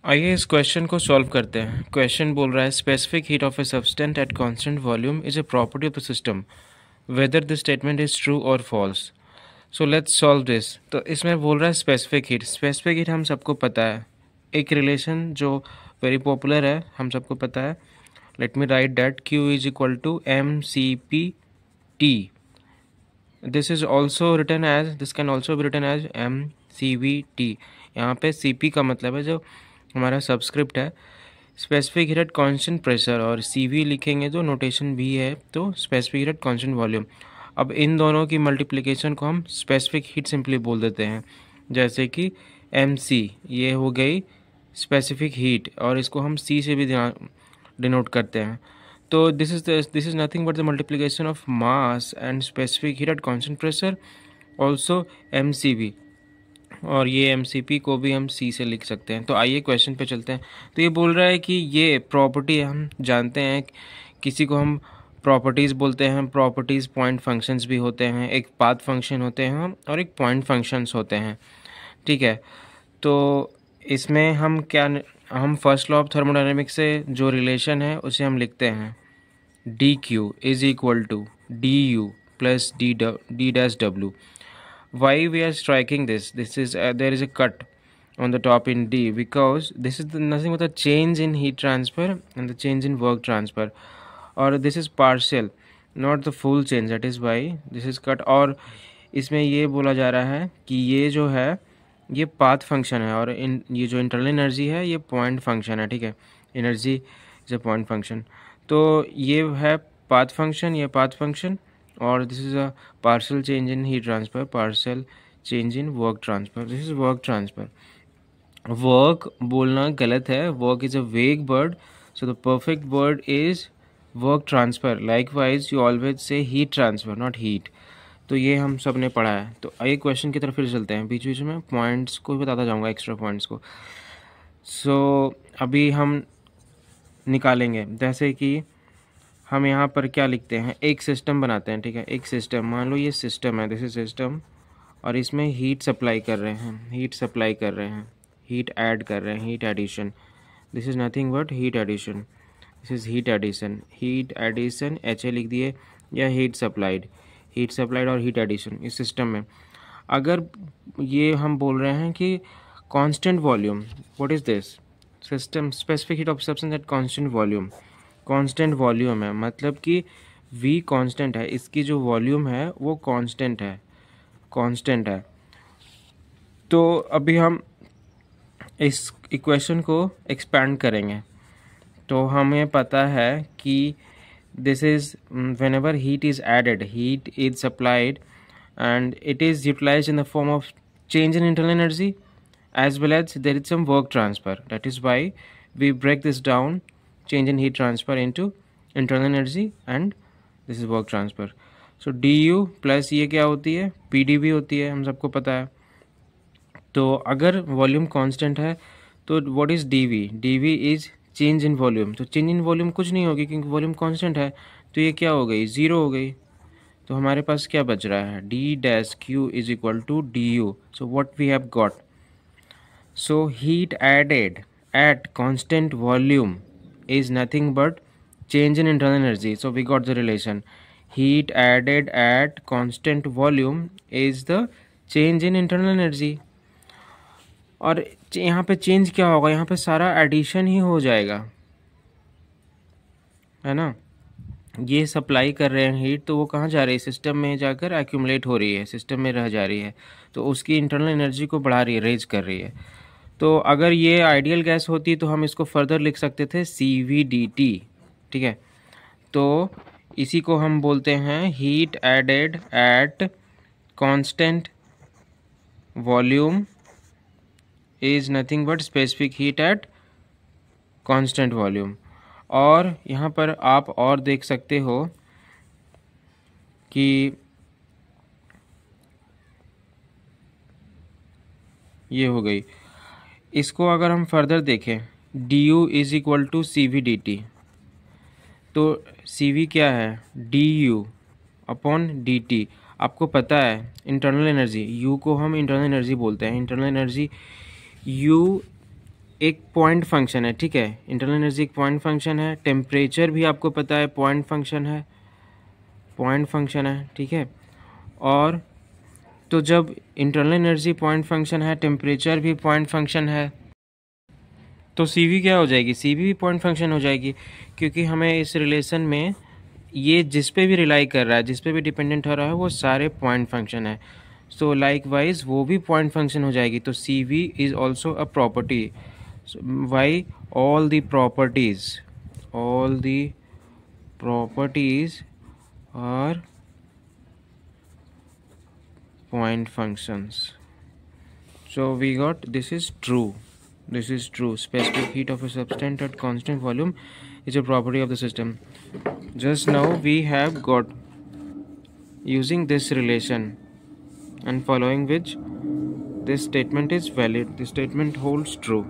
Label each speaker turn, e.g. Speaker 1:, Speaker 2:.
Speaker 1: आइए इस क्वेश्चन को सॉल्व करते हैं। क्वेश्चन बोल रहा है specific heat of a substance at constant volume is a property of the system, whether this statement is true और false. So let's solve this. तो इसमें बोल रहा है स्पेसिफिक हीट। स्पेसिफिक हीट हम सबको पता है, एक रिलेशन जो वेरी पॉपुलर है, हम सबको पता है। Let me write that Q is equal to mCp/T। This is also written as, this can also be written as mCv/T। यहाँ पे Cp का मतलब है जो हमारा सबस्क्रिप्ट है, specific heat at constant pressure, और Cv लिखेंगे जो नोटेशन भी है, तो specific heat at constant volume. अब इन दोनों की मल्टीप्लिकेशन को हम स्पेसिफिक हीट सिंपली बोल देते हैं, जैसे कि mc ये हो गई स्पेसिफिक हीट, और इसको हम C से भी डिनोट करते हैं। तो this is nothing but the multiplication of mass and specific heat at constant pressure, also mCv, और ये mCp को भी हम C से लिख सकते हैं। तो आइए क्वेश्चन पे चलते हैं। तो ये बोल रहा है कि ये प्रॉपर्टी हम जानते हैं, किसी को हम प्रॉपर्टीज़ बोलते हैं। प्रॉपर्टीज़ पॉइंट फंक्शंस भी होते हैं, एक पाथ फंक्शन होते हैं और एक पॉइंट फंक्शंस होते हैं, ठीक है। तो इसमें हम फर्स्ट लॉ ऑफ थर्मोडायनेमिक्स से जो रिलेशन है उसे हम लिखते हैं dq is equal to du plus d dash w। Why we are striking this? This is there is a cut on the top in D because this is nothing but a change in heat transfer and the change in work transfer, or this is partial, not the full change. That is why this is cut। और इसमें ये बोला जा रहा है कि ये जो है ये पाथ फंक्शन है, और ये जो इंटरनल एनर्जी है ये पॉइंट फंक्शन है, ठीक है। Energy is a point function. तो ये है पाथ फंक्शन, ये पाथ फंक्शन, और this is a partial change in heat transfer, partial change in work transfer. This is work transfer. Work बोलना गलत है, वर्क इज अ वेग word, so the perfect word is work transfer. Likewise you always say heat transfer, not heat. तो ये हम सब ने पढ़ा है। तो आइए क्वेश्चन की तरफ फिर चलते हैं, बीच बीच में पॉइंट्स को भी बताता जाऊंगा, एक्स्ट्रा पॉइंट्स को। सो अभी हम निकालेंगे, जैसे कि हम यहाँ पर क्या लिखते हैं, एक सिस्टम बनाते हैं, ठीक है। एक सिस्टम, मान लो ये सिस्टम है, दिस इज सिस्टम, और इसमें हीट सप्लाई कर रहे हैं, हीट सप्लाई कर रहे हैं, हीट ऐड कर रहे हैं, heat addition. This is nothing but heat addition, this is heat addition. Heat addition HA लिख दिए, या हीट सप्लाइड और हीट एडिशन इस सिस्टम में। अगर ये हम बोल रहे हैं कि constant volume, what is this system, specific heat of substance at constant volume. Constant volume है मतलब कि V कांस्टेंट है, इसकी जो वॉल्यूम है वो कांस्टेंट है। तो अभी हम इस इक्वेशन को एक्सपैंड करेंगे। तो हमें पता है कि this is whenever heat is added, heat is supplied and it is utilized in the form of change in internal energy as well as there is some work transfer. That is why we break this down, change in heat transfer, into internal energy and this is work transfer. So du plus ये क्या होती है, pdv होती है, हम सबको पता है। तो अगर वॉल्यूम कांस्टेंट है तो what is dv is change in volume. तो चेंज इन वॉल्यूम कुछ नहीं होगी क्योंकि वॉल्यूम कांस्टेंट है, तो ये क्या हो गई, ज़ीरो हो गई। तो हमारे पास क्या बच रहा है, d dash q is equal to du। So what we have got, so heat added at constant volume is nothing but change in internal energy. So we got the relation, heat added at constant volume is the change in internal energy। और यहाँ पे change क्या होगा, यहाँ पे सारा addition ही हो जाएगा, है ना। ये सप्लाई कर रहे हैं हीट, तो वो कहाँ जा रही है, सिस्टम में जाकर एक्यूमुलेट हो रही है, सिस्टम में रह जा रही है, तो उसकी इंटरनल एनर्जी को बढ़ा रही है, रेज कर रही है। तो अगर ये आइडियल गैस होती तो हम इसको फर्दर लिख सकते थे CVDT, ठीक है। तो इसी को हम बोलते हैं heat added at constant volume is nothing but specific heat at constant volume. और यहाँ पर आप और देख सकते हो कि ये हो गई। इसको अगर हम फर्दर देखें, du is equal to CVDT, तो CV क्या है, du अपॉन dt। आपको पता है इंटरनल एनर्जी, U को हम इंटरनल एनर्जी बोलते हैं। इंटरनल एनर्जी U एक पॉइंट फंक्शन है, ठीक है, इंटरनल एनर्जी एक पॉइंट फंक्शन है, टेम्परेचर भी आपको पता है पॉइंट फंक्शन है, ठीक है। और तो जब इंटरनल एनर्जी पॉइंट फंक्शन है, टेम्परेचर भी पॉइंट फंक्शन है, तो CV क्या हो जाएगी, CV भी पॉइंट फंक्शन हो जाएगी, क्योंकि हमें इस रिलेशन में ये जिस पे भी रिलाई कर रहा है, जिस पे भी डिपेंडेंट हो रहा है, वो सारे पॉइंट फंक्शन है। सो लाइक वाइज वो भी पॉइंट फंक्शन हो जाएगी, तो CV is also a property. Why all the properties are point functions. So we got this is true. Specific heat of a substance at constant volume is a property of the system. Just now we have got using this relation and following which this statement is valid. This statement holds true.